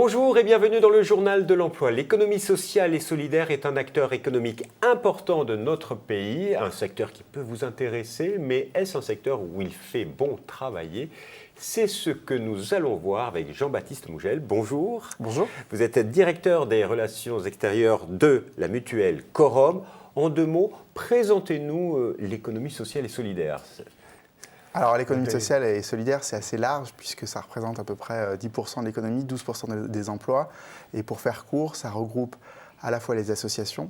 Bonjour et bienvenue dans le journal de l'emploi. L'économie sociale et solidaire est un acteur économique important de notre pays, un secteur qui peut vous intéresser, mais est-ce un secteur où il fait bon travailler ? C'est ce que nous allons voir avec Jean-Baptiste Mougel. Bonjour. Bonjour. Vous êtes directeur des relations extérieures de la mutuelle Corom. En deux mots, présentez-nous l'économie sociale et solidaire. Alors l'économie sociale et solidaire, c'est assez large puisque ça représente à peu près 10% de l'économie, 12% des emplois. Et pour faire court, ça regroupe à la fois les associations,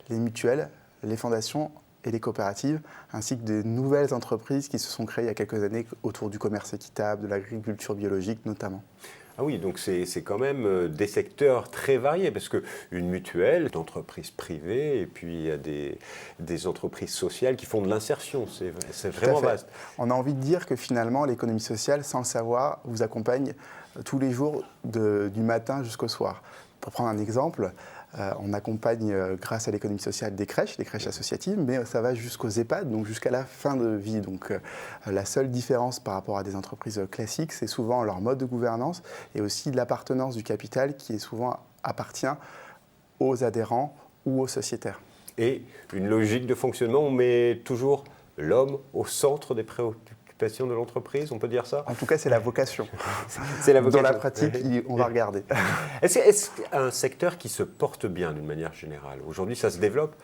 les mutuelles, les fondations et les coopératives, ainsi que de nouvelles entreprises qui se sont créées il y a quelques années autour du commerce équitable, de l'agriculture biologique notamment. Ah oui, donc c'est quand même des secteurs très variés, parce qu'une mutuelle, une entreprise privée, et puis il y a des entreprises sociales qui font de l'insertion, c'est vraiment vaste. On a envie de dire que finalement, l'économie sociale, sans le savoir, vous accompagne tous les jours du matin jusqu'au soir. Pour prendre un exemple, on accompagne grâce à l'économie sociale des crèches associatives, mais ça va jusqu'aux EHPAD, donc jusqu'à la fin de vie. Donc la seule différence par rapport à des entreprises classiques, c'est souvent leur mode de gouvernance et aussi l'appartenance du capital qui est souvent appartient aux adhérents ou aux sociétaires. Et une logique de fonctionnement, on met toujours l'homme au centre des préoccupations de l'entreprise, on peut dire ça ? En tout cas, c'est la vocation. C'est la vocation. Dans la pratique, on va regarder. Est-ce un secteur qui se porte bien d'une manière générale ? Aujourd'hui, ça se développe ?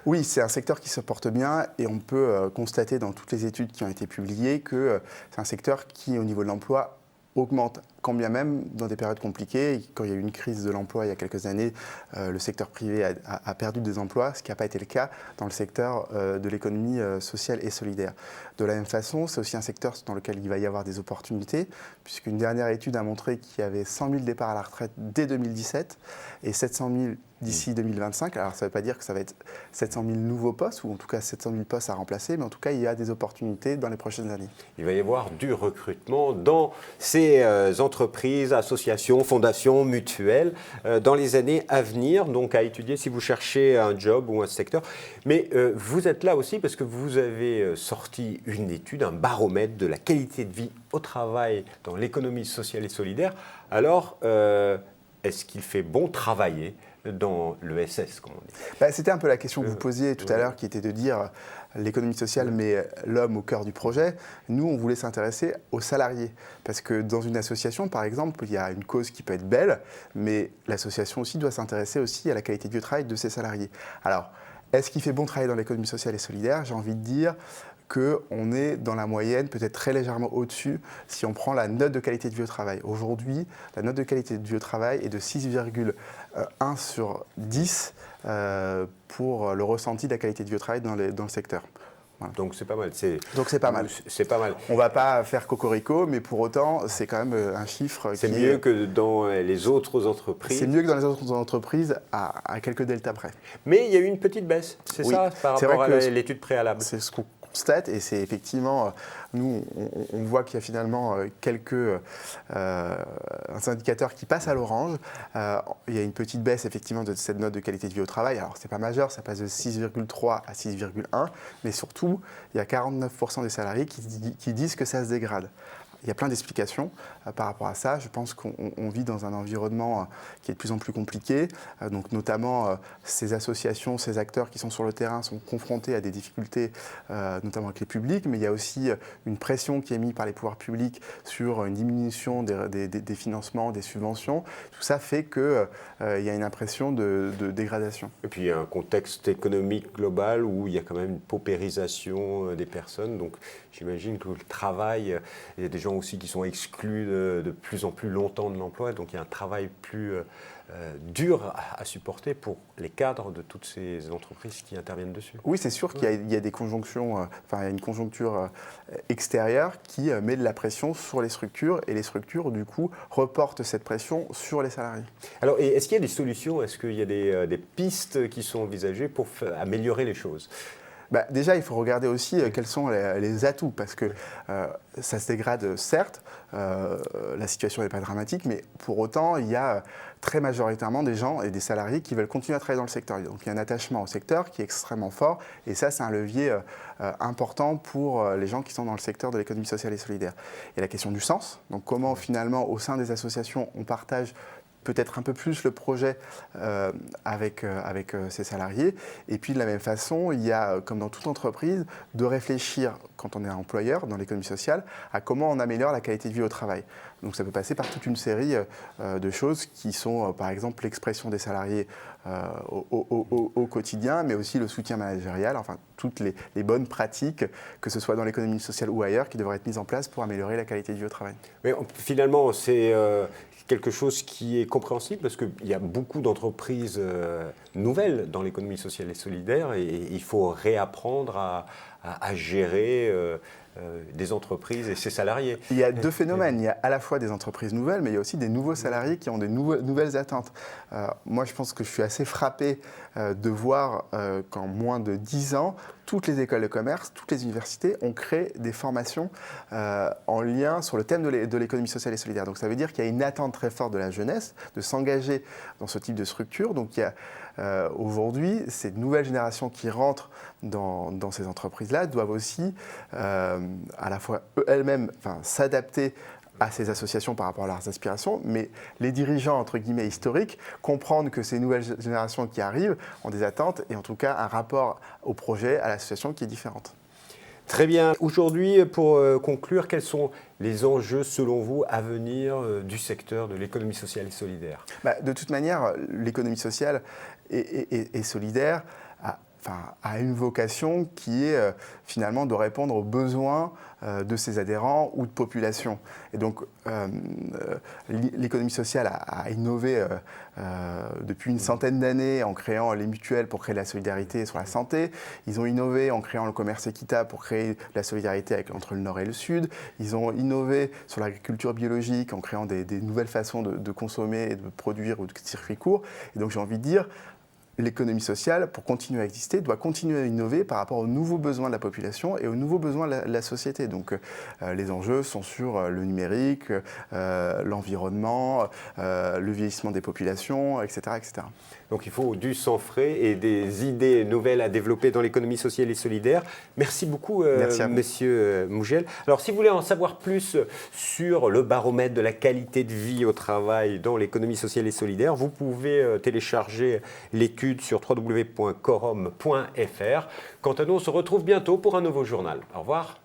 Oui, c'est un secteur qui se porte bien et on peut constater dans toutes les études qui ont été publiées que c'est un secteur qui, au niveau de l'emploi, augmente, quand bien même dans des périodes compliquées. Quand il y a eu une crise de l'emploi il y a quelques années, le secteur privé a perdu des emplois, ce qui n'a pas été le cas dans le secteur de l'économie sociale et solidaire. De la même façon, c'est aussi un secteur dans lequel il va y avoir des opportunités, puisqu'une dernière étude a montré qu'il y avait 100 000 départs à la retraite dès 2017 et 700 000 d'ici 2025. Alors ça ne veut pas dire que ça va être 700 000 nouveaux postes, ou en tout cas 700 000 postes à remplacer, mais en tout cas il y a des opportunités dans les prochaines années. Il va y avoir du recrutement dans ces entreprises, associations, fondations, mutuelles, dans les années à venir, donc à étudier si vous cherchez un job ou un secteur. Mais vous êtes là aussi parce que vous avez sorti une étude, un baromètre de la qualité de vie au travail dans l'économie sociale et solidaire. Alors, est-ce qu'il fait bon travailler dans l'ESS, comme on dit ? C'était un peu la question que vous posiez tout à l'heure, qui était de dire l'économie sociale met l'homme au cœur du projet. Nous, on voulait s'intéresser aux salariés. Parce que dans une association, par exemple, il y a une cause qui peut être belle, mais l'association aussi doit s'intéresser aussi à la qualité de vie au travail de ses salariés. Alors, est-ce qu'il fait bon travailler dans l'économie sociale et solidaire ? J'ai envie de dire qu'on est dans la moyenne, peut-être très légèrement au-dessus, si on prend la note de qualité de vie au travail. Aujourd'hui, la note de qualité de vie au travail est de 6,1 sur 10 pour le ressenti de la qualité de vie au travail dans le secteur. Voilà. Donc c'est pas mal. Donc c'est pas mal. C'est pas mal. On ne va pas faire cocorico, mais pour autant, c'est quand même un chiffre c'est mieux que dans les autres entreprises. C'est mieux que dans les autres entreprises à quelques deltas près. Mais il y a eu une petite baisse, c'est ça, par rapport à l'étude préalable. C'est ce qu'on constate et c'est effectivement, nous, on voit qu'il y a finalement quelques indicateurs qui passent à l'orange. Il y a une petite baisse effectivement de cette note de qualité de vie au travail. Alors c'est pas majeur, ça passe de 6,3 à 6,1, mais surtout, il y a 49% des salariés qui disent que ça se dégrade. Il y a plein d'explications par rapport à ça. Je pense qu'on vit dans un environnement qui est de plus en plus compliqué. Donc notamment, ces associations, ces acteurs qui sont sur le terrain sont confrontés à des difficultés, notamment avec les publics. Mais il y a aussi une pression qui est mise par les pouvoirs publics sur une diminution des financements, des subventions. Tout ça fait qu'il y a une impression de dégradation. Et puis il y a un contexte économique global où il y a quand même une paupérisation des personnes. Donc j'imagine que le travail, il y a des gens aussi qui sont exclus de plus en plus longtemps de l'emploi, donc il y a un travail plus dur à supporter pour les cadres de toutes ces entreprises qui interviennent dessus. Oui, c'est sûr qu'il y a des conjonctions, il y a une conjoncture extérieure qui met de la pression sur les structures et les structures, du coup, reportent cette pression sur les salariés. Alors, est-ce qu'il y a des solutions ? Est-ce qu'il y a des pistes qui sont envisagées pour améliorer les choses ? Déjà, il faut regarder aussi quels sont les atouts, parce que ça se dégrade, certes, la situation n'est pas dramatique, mais pour autant, il y a très majoritairement des gens et des salariés qui veulent continuer à travailler dans le secteur. Donc il y a un attachement au secteur qui est extrêmement fort, et ça, c'est un levier important pour les gens qui sont dans le secteur de l'économie sociale et solidaire. Et la question du sens, donc comment finalement, au sein des associations, on partage peut-être un peu plus le projet avec ses salariés. Et puis de la même façon, il y a, comme dans toute entreprise, de réfléchir, quand on est employeur dans l'économie sociale, à comment on améliore la qualité de vie au travail. Donc ça peut passer par toute une série de choses qui sont, par exemple, l'expression des salariés au quotidien, mais aussi le soutien managérial, enfin toutes les bonnes pratiques, que ce soit dans l'économie sociale ou ailleurs, qui devraient être mises en place pour améliorer la qualité de vie au travail. Mais finalement, c'est quelque chose qui est compréhensible parce qu'il y a beaucoup d'entreprises nouvelles dans l'économie sociale et solidaire et il faut réapprendre à gérer des entreprises et ses salariés. Il y a deux phénomènes. Il y a à la fois des entreprises nouvelles, mais il y a aussi des nouveaux salariés qui ont des nouvelles attentes. Moi, je pense que je suis assez frappé de voir qu'en moins de 10 ans, toutes les écoles de commerce, toutes les universités ont créé des formations en lien sur le thème de l'économie sociale et solidaire. Donc ça veut dire qu'il y a une attente très forte de la jeunesse de s'engager dans ce type de structure. Donc il y a aujourd'hui, ces nouvelles générations qui rentrent dans ces entreprises-là doivent aussi à la fois elles-mêmes s'adapter à ces associations par rapport à leurs aspirations, mais les dirigeants, entre guillemets, historiques, comprendre que ces nouvelles générations qui arrivent ont des attentes et en tout cas un rapport au projet, à l'association qui est différente. Très bien. Aujourd'hui, pour conclure, quels sont les enjeux, selon vous, à venir du secteur de l'économie sociale et solidaire ? De toute manière, l'économie sociale et solidaire a une vocation qui est finalement de répondre aux besoins de ses adhérents ou de population. Et donc, l'économie sociale a innové depuis une centaine d'années en créant les mutuelles pour créer de la solidarité sur la santé. Ils ont innové en créant le commerce équitable pour créer de la solidarité entre le Nord et le Sud. Ils ont innové sur l'agriculture biologique en créant des nouvelles façons de consommer, et de produire ou de circuits courts. Et donc, j'ai envie de dire, l'économie sociale, pour continuer à exister, doit continuer à innover par rapport aux nouveaux besoins de la population et aux nouveaux besoins de la société. Donc les enjeux sont sur le numérique, l'environnement, le vieillissement des populations, etc., etc. Donc il faut du sang frais et des idées nouvelles à développer dans l'économie sociale et solidaire. Merci beaucoup, Monsieur Mougel. Alors si vous voulez en savoir plus sur le baromètre de la qualité de vie au travail dans l'économie sociale et solidaire, vous pouvez télécharger l'étude sur www.corom.fr. Quant à nous, on se retrouve bientôt pour un nouveau journal. Au revoir.